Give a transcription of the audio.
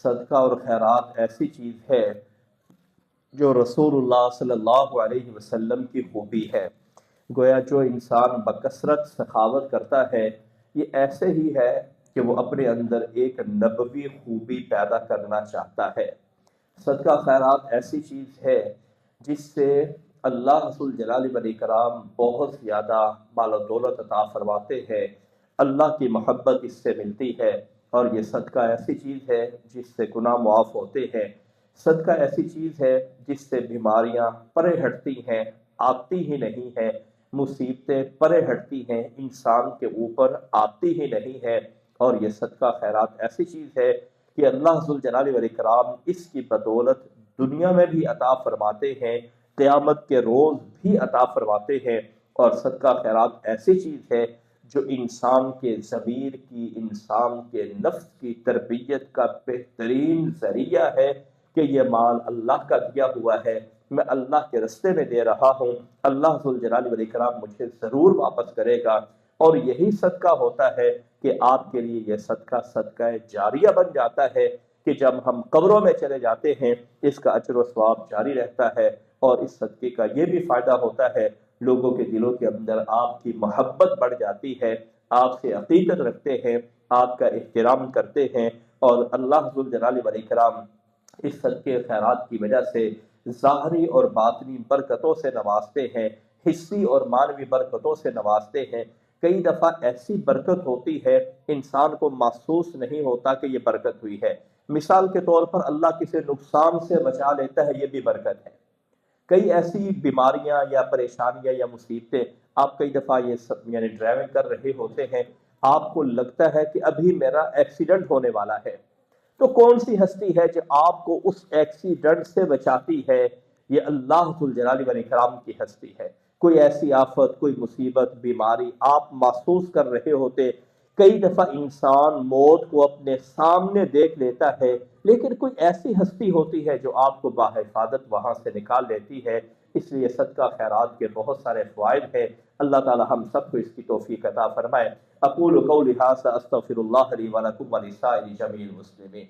صدقہ اور خیرات ایسی چیز ہے جو رسول اللہ صلی اللہ علیہ وسلم کی خوبی ہے۔ گویا جو انسان بکثرت سخاوت کرتا ہے یہ ایسے ہی ہے کہ وہ اپنے اندر ایک نبوی خوبی پیدا کرنا چاہتا ہے۔ صدقہ خیرات ایسی چیز ہے جس سے اللہ رسول جلال والاکرام بہت زیادہ مال و دولت عطا فرماتے ہیں، اللہ کی محبت اس سے ملتی ہے، اور یہ صدقہ ایسی چیز ہے جس سے گناہ معاف ہوتے ہیں۔ صدقہ ایسی چیز ہے جس سے بیماریاں پرے ہٹتی ہیں، آتی ہی نہیں ہیں، مصیبتیں پرے ہٹتی ہیں، انسان کے اوپر آتی ہی نہیں ہے۔ اور یہ صدقہ خیرات ایسی چیز ہے کہ اللہ ذو الجلال والاکرام اس کی بدولت دنیا میں بھی عطا فرماتے ہیں، قیامت کے روز بھی عطا فرماتے ہیں۔ اور صدقہ خیرات ایسی چیز ہے جو انسان کے ضمیر کی، انسان کے نفس کی تربیت کا بہترین ذریعہ ہے کہ یہ مال اللہ کا دیا ہوا ہے، میں اللہ کے رستے میں دے رہا ہوں، اللہ ذو الجلال والاکرام مجھے ضرور واپس کرے گا۔ اور یہی صدقہ ہوتا ہے کہ آپ کے لیے یہ صدقہ صدقہ جاریہ بن جاتا ہے کہ جب ہم قبروں میں چلے جاتے ہیں اس کا اجر و ثواب جاری رہتا ہے۔ اور اس صدقے کا یہ بھی فائدہ ہوتا ہے، لوگوں کے دلوں کے اندر آپ کی محبت بڑھ جاتی ہے، آپ سے عقیدت رکھتے ہیں، آپ کا احترام کرتے ہیں، اور اللہ ذو الجلال والاکرام اس صدقے خیرات کی وجہ سے ظاہری اور باطنی برکتوں سے نوازتے ہیں، حصی اور معنوی برکتوں سے نوازتے ہیں۔ کئی دفعہ ایسی برکت ہوتی ہے انسان کو محسوس نہیں ہوتا کہ یہ برکت ہوئی ہے۔ مثال کے طور پر اللہ کسی نقصان سے بچا لیتا ہے، یہ بھی برکت ہے۔ کئی ایسی بیماریاں یا پریشانیاں یا مصیبتیں، آپ کئی دفعہ یعنی ڈرائیونگ کر رہے ہوتے ہیں، آپ کو لگتا ہے کہ ابھی میرا ایکسیڈنٹ ہونے والا ہے، تو کون سی ہستی ہے جو آپ کو اس ایکسیڈنٹ سے بچاتی ہے؟ یہ اللہ ذو الجلال والاکرام کی ہستی ہے۔ کوئی ایسی آفت، کوئی مصیبت، بیماری آپ محسوس کر رہے ہوتے، کئی دفعہ انسان موت کو اپنے سامنے دیکھ لیتا ہے، لیکن کوئی ایسی ہستی ہوتی ہے جو آپ کو بحفاظت وہاں سے نکال لیتی ہے۔ اس لیے صدقہ خیرات کے بہت سارے فوائد ہیں، اللہ تعالی ہم سب کو اس کی توفیق عطا فرمائے۔ اقول قولی ھذا استغفر اللہ لی ولکم ولسائر جمیع المسلمین۔